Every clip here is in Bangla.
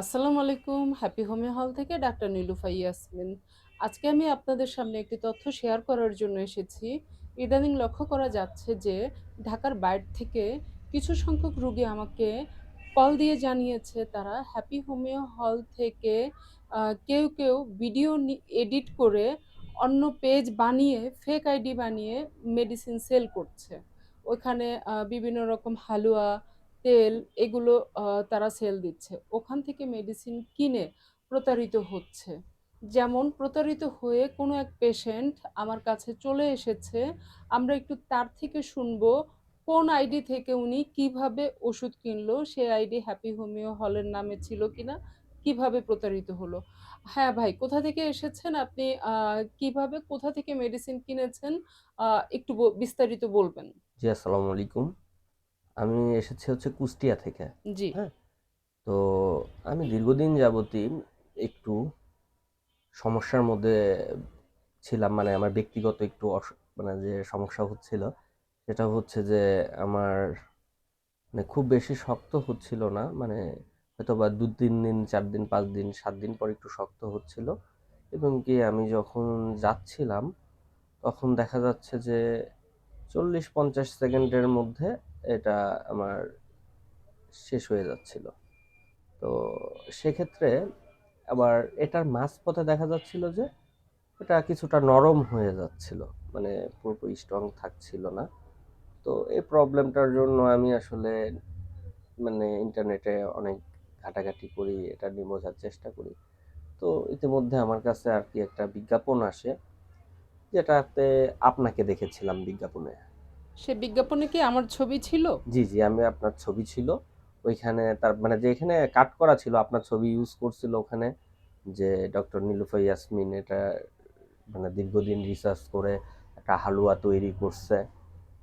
আসসালামু আলাইকুম। হ্যাপি হোমিও হল থেকে ডাক্তার নীলুফা ইয়াসমিন। আজকে আমি আপনাদের সামনে একটি তথ্য শেয়ার করার জন্য এসেছি। ইদানিং লক্ষ্য করা যাচ্ছে যে ঢাকার বাইরে থেকে কিছু সংখ্যক রোগী আমাকে কল দিয়ে জানিয়েছে তারা হ্যাপি হোমিও হল থেকে কেউ ভিডিও এডিট করে অন্য পেজ বানিয়ে ফেক আইডি বানিয়ে মেডিসিন সেল করছে। ওইখানে বিভিন্ন রকম হালুয়া, তেল এগুলো তারা সেল দিচ্ছে। ওখান থেকে মেডিসিন কিনে প্রতারিত হচ্ছে। যেমন প্রতারিত হয়ে কোনো এক পেশেন্ট আমার কাছে চলে এসেছে। আমরা একটু তার থেকে শুনবো কোন আইডি থেকে উনি কিভাবে ওষুধ কিনলো, সে আইডি হ্যাপি হোমিও হলের নামে ছিল কিনা, কিভাবে প্রতারিত হলো। হ্যাঁ ভাই, কোথা থেকে এসেছেন আপনি? কিভাবে কোথা থেকে মেডিসিন কিনেছেন একটু বিস্তারিত বলবেন। জি, আসসালামু আলাইকুম। আমি এসেছি হচ্ছে কুষ্টিয়া থেকে। জি। হ্যাঁ? তো আমি দীর্ঘদিন যাবতই একটু সমস্যার মধ্যে ছিলাম। মানে আমার ব্যক্তিগত একটু মানে যে সমস্যা হচ্ছিল, সেটা হচ্ছে যে আমার মানে খুব বেশি শক্ত হচ্ছিল না। মানে হয়তোবা ২-৩ দিন, ৪ দিন, ৫ দিন, ৭ দিন পর একটু শক্ত হচ্ছিল এবং কি আমি যখন যাচ্ছিলাম, তখন দেখা যাচ্ছে যে ৪০-৫০ সেকেন্ডের মধ্যে এটা আমার শেষ হয়ে যাচ্ছিল। তো সেক্ষেত্রে আবার এটার মাঝপথে দেখা যাচ্ছিল যে এটা কিছুটা নরম হয়ে যাচ্ছিল, মানে পুরোপুরি স্ট্রং থাকছিল না। তো এই প্রবলেমটার জন্য আমি আসলে মানে ইন্টারনেটে অনেক ঘাটাঘাটি করি, এটা নিয়ে বোঝার চেষ্টা করি। তো ইতিমধ্যে আমার কাছে আর কি একটা বিজ্ঞাপন আসে, যেটাতে আপনাকে দেখেছিলাম বিজ্ঞাপনে। সে বিজ্ঞাপনে কি আমার ছবি ছিল? জি, জি, আমি আপনার ছবি ছিল ওইখানে, তার মানে যেখানে কাট করা ছিল আপনার ছবি ইউজ করছিল ওখানে, যে ডক্টর নীলুফা ইয়াসমিন এটা মানে দীর্ঘদিন রিসার্চ করে একটা হালুয়া তৈরি করছে।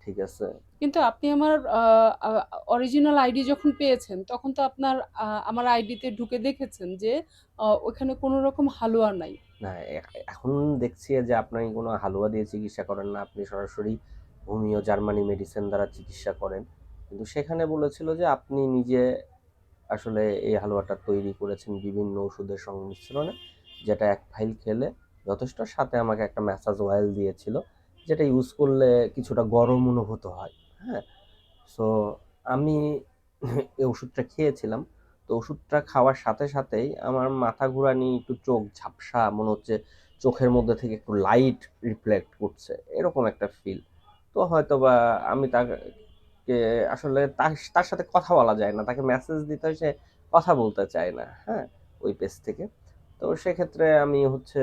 ঠিক আছে? কিন্তু আপনি আমার আ আ অরিজিনাল আইডি যখন পেয়েছেন, তখন তো আপনার আমার আইডিতে ঢুকে দেখেছেন যে ওখানে কোনো রকম হালুয়া নাই। না, এখন দেখছি যে আপনি কোনো হালুয়া দিয়ে চিকিৎসা করেন না, আপনি সরাসরি হোমিও জার্মানি মেডিসিন দ্বারা চিকিৎসা করেন। কিন্তু সেখানে বলেছিল যে আপনি নিজে আসলে এই হালুয়াটা তৈরি করেছেন বিভিন্ন ওষুধের সংমিশ্রণে, যেটা এক ফাইল খেলে যথেষ্ট। সাথে আমাকে একটা ম্যাসাজ অয়েল দিয়েছিল, যেটা ইউজ করলে কিছুটা গরম অনুভূত হয়। হ্যাঁ? সো আমি এই ওষুধটা খেয়েছিলাম। তো ওষুধটা খাওয়ার সাথে সাথেই আমার মাথা ঘুরানি, একটু চোখ ঝাপসা মনে হচ্ছে, চোখের মধ্যে থেকে একটু লাইট রিফ্লেক্ট করছে, এরকম একটা ফিল। তো হয়তোবা আমি তাকে আসলে তার তার সাথে কথা বলা যায় না, তাকে মেসেজ দিতে হয়, সে কথা বলতে চায় না। হ্যাঁ? ওই পেজ থেকে। তো সেক্ষেত্রে আমি হচ্ছে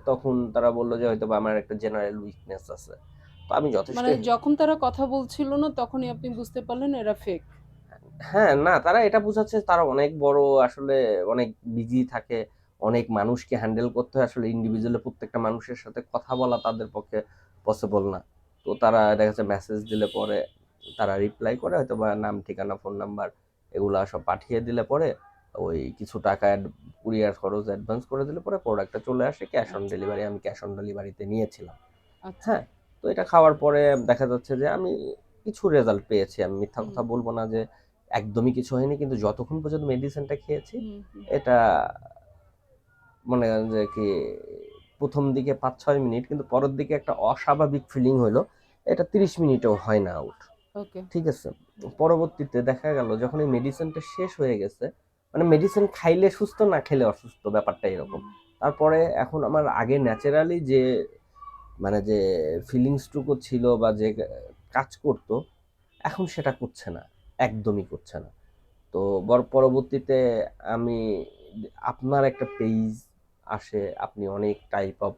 তখন তারা বলল যে হয়তোবা আমার একটা জেনারেল উইকনেস আছে। তো আমি যথেষ্ট মানে যখন তারা কথা বলছিল না, তখনই আপনি বুঝতে পারলেন এরা ফেক। হ্যাঁ, না, তারা এটা বুঝাচ্ছে তারা অনেক বড়, আসলে অনেক বিজি থাকে। অনেক মানুষকে হ্যান্ডেল করতে হয়। আসলে ইন্ডিভিজুয়ালি প্রত্যেকটা মানুষের সাথে কথা বলা তাদের পক্ষে পসিবল না। তো তারা দেখা যাচ্ছে মেসেজ দিলে পরে তারা রিপ্লাই করে, হয়তোবা নাম, ঠিকানা, ফোন নাম্বার এগুলা সব পাঠিয়ে দিলে পরে ওই কিছু টাকা কুরিয়ার খরচ অ্যাডভান্স করে দিলে পরে প্রোডাক্টটা চলে আসে ক্যাশ অন আচ্ছা, ডেলিভারি। আমি ক্যাশ অন ডেলিভারিতে নিয়েছিলাম। আচ্ছা। হ্যাঁ? তো এটা খাওয়ার পরে দেখা যাচ্ছে যে আমি কিছু রেজাল্ট পেয়েছি। আমি মিথ্যা হুম, কথা বলব না যে একদমই কিছু হয়নি। কিন্তু যতক্ষণ পর্যন্ত মেডিসিনটা খেয়েছি, হুম, হুম। এটা মনে করেন যে কি ১ম দিকে ৫-৬ মিনিট, কিন্তু পরের দিকে একটা অস্বাভাবিক ফিলিং হইলো। এটা ৩০ মিনিটেও হয় না আউট। ওকে। ঠিক আছে? পরবর্তীতে দেখা গেল যখন এই মেডিসিনটা শেষ হয়ে গেছে, মানে মেডিসিন খাইলে সুস্থ, না খেলে অসুস্থ, ব্যাপারটা এরকম। হুম, তারপরে এখন আমার আগে ন্যাচারালি যে মানে যে ফিলিংস টুকু ছিল বা যে কাজ করতো, এখন সেটা করছে না। একদমই করছে না। তো পরবর্তীতে আমি আপনার একটা পেজ আসে, আপনি অনেক টাইপ অফ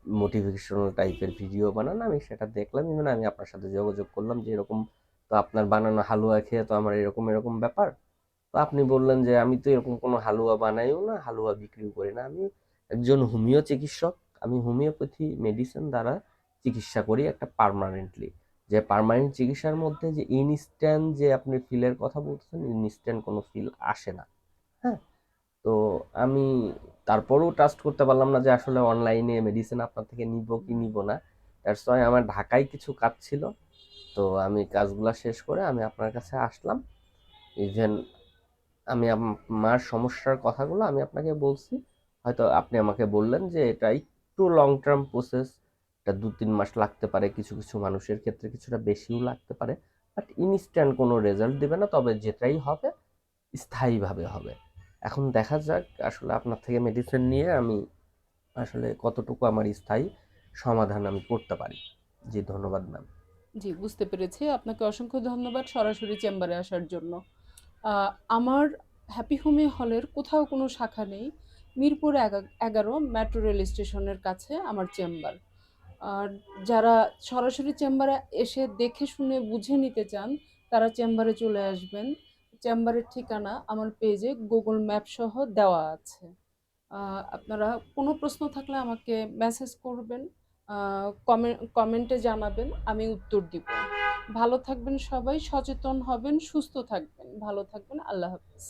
মোটিভেশনাল টাইপের ভিডিও বানান। আমি সেটা দেখলাম, ইভেন আমি আপনার সাথে যোগাযোগ করলাম যে এরকম, তো আপনার বানানো হালুয়া খেয়ে তো আমার এরকম এরকম ব্যাপার। তো আপনি বললেন যে আমি তো এরকম কোনো হালুয়া বানাইও না, হালুয়া বিক্রিও করি না, আমি একজন হোমিও চিকিৎসক। আমি হোমিওপ্যাথি মেডিসিন দ্বারা চিকিৎসা করি একটা পার্মানেন্টলি। যে পার্মানেন্ট চিকিৎসার মধ্যে যে ইনস্ট্যান্ট যে আপনি ফিলের কথা বলতেছেন, ইনস্ট্যান্ট কোনো ফিল আসে না। হ্যাঁ? তো আমি তারপরেও ট্রাস্ট করতে পারলাম না যে আসলে অনলাইনে মেডিসিন আপনার থেকে নিব কি হুম। নিব না। দ্যাটস ওয়াই আমার ঢাকায় কিছু কাজ ছিল। তো আমি কাজগুলা শেষ করে আমি আপনার কাছে আসলাম। ইভেন আমি আমার সমস্যার কথাগুলো আমি আপনাকে বলছি। হয়তো আপনি আমাকে বললেন যে এটা একটু লং টার্ম প্রসেস, এটা ২-৩ মাস লাগতে পারে, কিছু কিছু মানুষের ক্ষেত্রে কিছুটা বেশিও লাগতে পারে, বাট ইনস্ট্যান্ট কোনো রেজাল্ট দেবে না, তবে যেটাই হবে স্থায়ীভাবে হবে। এখন দেখা যাক আসলে আপনার থেকে মেডিসিন নিয়ে আমি আসলে কতটুকু আমার স্থায়ী সমাধান আমি করতে পারি। জি, ধন্যবাদ ম্যাম। জি, বুঝতে পেরেছি। আপনাকে অসংখ্য ধন্যবাদ সরাসরি চেম্বারে আসার জন্য। আ আমার হ্যাপি হোমি হলের কোথাও কোনো শাখা নেই। মিরপুর ১১ মেট্রো রেল স্টেশনের কাছে আমার চেম্বার। আর যারা সরাসরি চেম্বারে এসে দেখে শুনে বুঝে নিতে চান, তারা চেম্বারে চলে আসবেন। চেম্বারের ঠিকানা আমার পেজে গুগল ম্যাপ সহ দেওয়া আছে। আ আপনারা কোনো প্রশ্ন থাকলে আমাকে মেসেজ করবেন। আ কমেন্টে জানাবেন, আমি উত্তর দিব। ভালো থাকবেন সবাই, সচেতন হবেন, সুস্থ থাকবেন। ভালো থাকবেন। আল্লাহ হাফেজ।